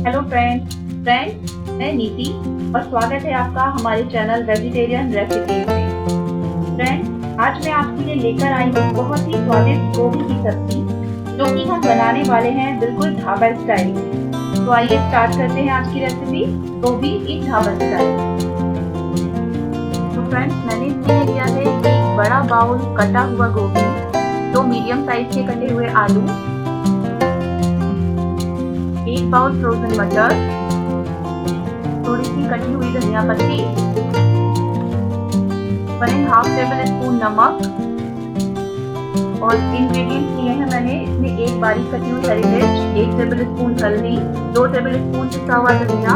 Hello friends, मैं नीति और स्वागत है आपका हमारे चैनल वेजिटेरियन रेसिपीज में। फ्रेंड्स, आज मैं आपके लिए लेकर आई हूँ बहुत ही स्वादिष्ट गोभी की सब्जी, जो कि हम बनाने वाले हैं बिल्कुल ढाबा स्टाइल में। तो आइए स्टार्ट करते हैं आज की रेसिपी, गोभी इन ढाबा स्टाइल। तो फ्रेंड्स, मैंने इसमें लिया है एक बड़ा बाउल कटा हुआ गोभी, 2 मीडियम साइज के कटे हुए आलू, 1 बाउल फ्रोजन मटर, थोड़ी सी कटी हुई धनिया पत्ती, 1.5 टेबल स्पून नमक और इंग्रेडिएंट्स लिए हैं मैंने इसमें 1 बारीक कटी हुई हरी मिर्च, 1 टेबल स्पून हल्दी, 2 टेबल स्पून पिसा हुआ धनिया,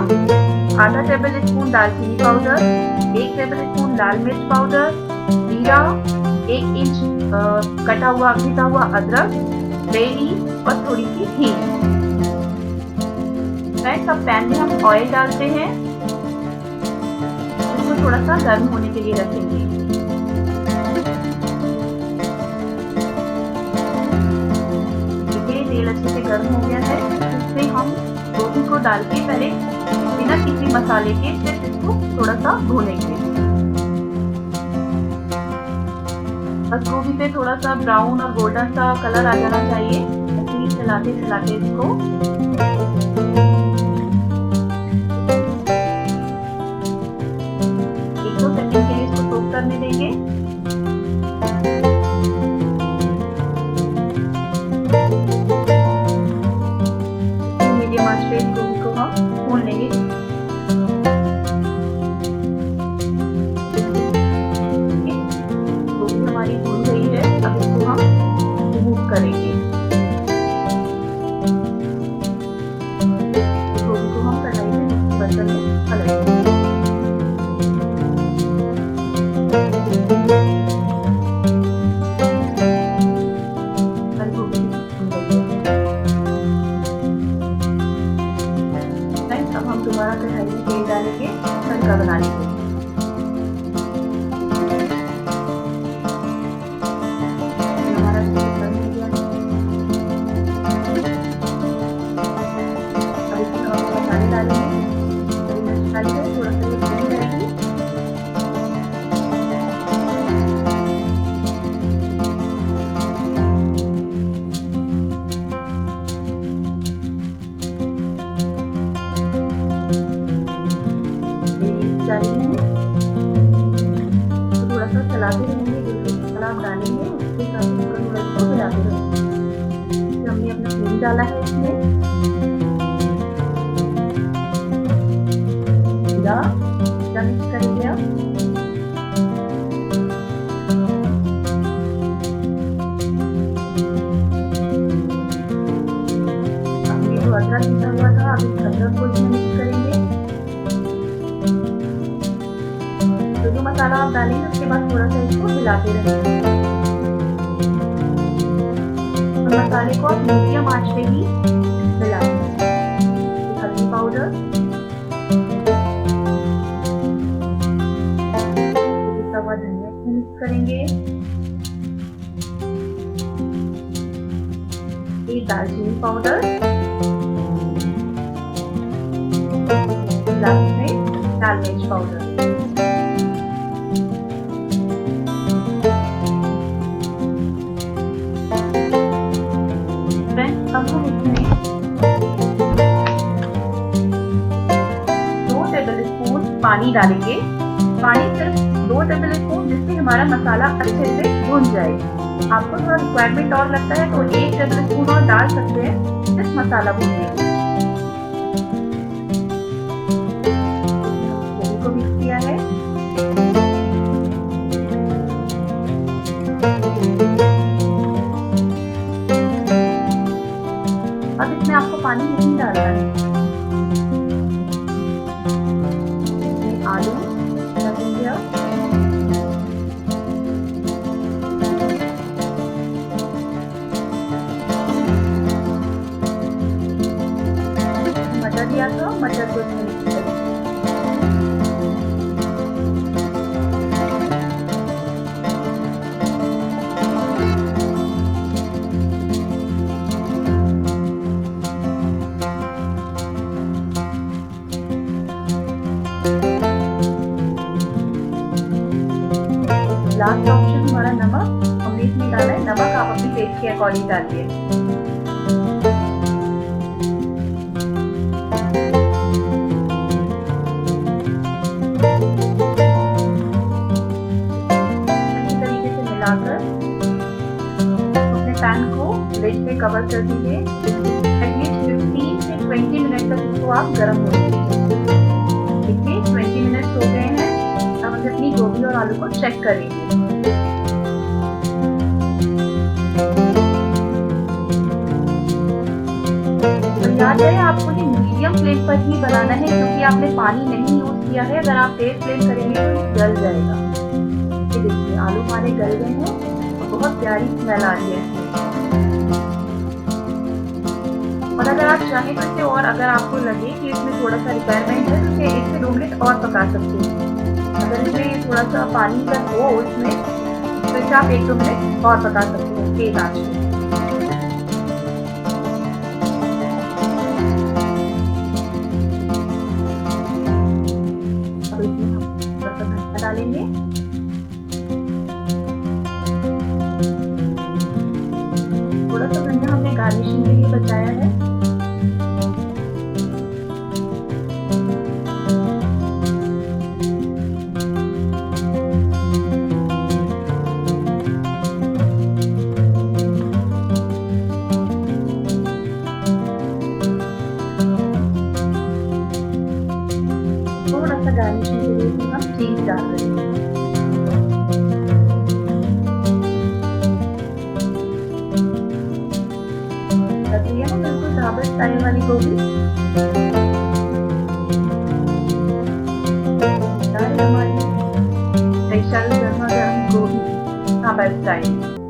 आधा टेबल स्पून दालचीनी पाउडर, 1 टेबल स्पून लाल मिर्च पाउडर, जीरा, 1 इंच कटा हुआ पिसा हुआ अदरक, दही और थोड़ी सी हींग। फ्रेंड्स, अब पैन में हम ऑयल डालते हैं, इसको थोड़ा सा गर्म होने के लिए रखेंगे। देखिए तेल अच्छे से गर्म हो गया है। इससे हम गोभी को डाल के पहले बिना किसी मसाले के सिर्फ इसको थोड़ा सा भूनेंगे। बस गोभी पे थोड़ा सा ब्राउन और गोल्डन सा कलर आ जाना चाहिए। ऐसे ही चलाते चलाते इसको 1-2 सेकंड के लिए इसको सोक करने देंगे। मीडियम आंच पे गोभी को हम भून लेंगे। गोभी हमारी भून गई है, अब इसको हम रिमूव करेंगे। गोभी को हम कढ़ाई में बर्तन में पलटेंगे। अब हम दोबारा कढ़ाई में तेल डालेंगे, तड़का बना लेंगे। हमारा बन गया। अब इसमें हम मसाले डालेंगे, हरी मिर्च डालेंगे, थोड़ा सा ये भून जाएगी। तो थोड़ा सा चलाते रहेंगे, मसाला आप डालेंगे उसके साथ थोड़ा इसको मिलाते रहेंगे। हमने अपना हींग डाला है, इसमें जीरा मिक्स करेंगे। अब हमने जो अदरक पिसा हुआ था, अब इस अदरक को इसमें मिक्स करेंगे। जो मसाला आप डालेंगे उसके बाद थोड़ा सा इसको हिलाते रहेंगे। और मसाले को आप मीडियम आंच पे ही मिलाएंगे। हल्दी पाउडर, पिसा हुआ धनिया इसमें मिक्स करेंगे, 1 दालचीनी पाउडर, लास्ट में लाल मिर्च पाउडर। अब हम इसमें 2 टेबल स्पून पानी डालेंगे। पानी सिर्फ 2 टेबल स्पून, जिससे हमारा मसाला अच्छे से भुन जाए। आपको थोड़ा रिक्वायरमेंट और लगता है तो 1 टेबल स्पून और डाल सकते हैं, सिर्फ मसाला भूनने के लिए। गोभी को मिक्स किया है। अब इसमें आपको पानी नहीं डालना है। आलू डालेंगे, मटर दिया था, मटर को इसमें मिक्स करेंगे। लास्ट ऑप्शन हमारा नमक, हमने इसमें डाला है नमक, आप अपनी टेस्ट के अकॉर्डिंग डालिए। अच्छी तरीके से मिलाकर अपने पैन को लिड से कवर कर दीजिए। एटलीस्ट 15 से 20 मिनट तक इसको आप गर्म होने दीजिए। देखिए 20 मिनट हो गए हैं। अब हम अपनी गोभी और आलू को चेक करेंगे। तो याद है आपको ये मीडियम फ्लेम पर ही बनाना है, क्योंकि आपने पानी नहीं यूज किया है। अगर आप तेज फ्लेम करेंगे तो जल जाएगा। ये देखिए आलू हमारे गल गए हैं और बहुत प्यारी स्मेल आ रही है। और अगर आप चाहें तो इसे, और अगर आपको लगे कि इसमें थोड़ा सा रिक्वायरमेंट है तो इसे 1 से 2 मिनट और पका सकते हैं। अगर इसमें थोड़ा सा पानी का हो इसमें तो इसे आप 1-2 मिनट और पका सकते हैं तेज आंच में। अब इसमें हम थोड़ा सा धनिया डालेंगे। थोड़ा सा धनिया हमने गार्निशिंग के लिए बचाया है। थोड़ा सा गार्निशिंग के लिए हम चीज डाल रहे हैं। ये है बिल्कुल ढाबा स्टाइल वाली गोभी। हमारी स्पेशल गर्मा गर्म गोभी ढाबा स्टाइल।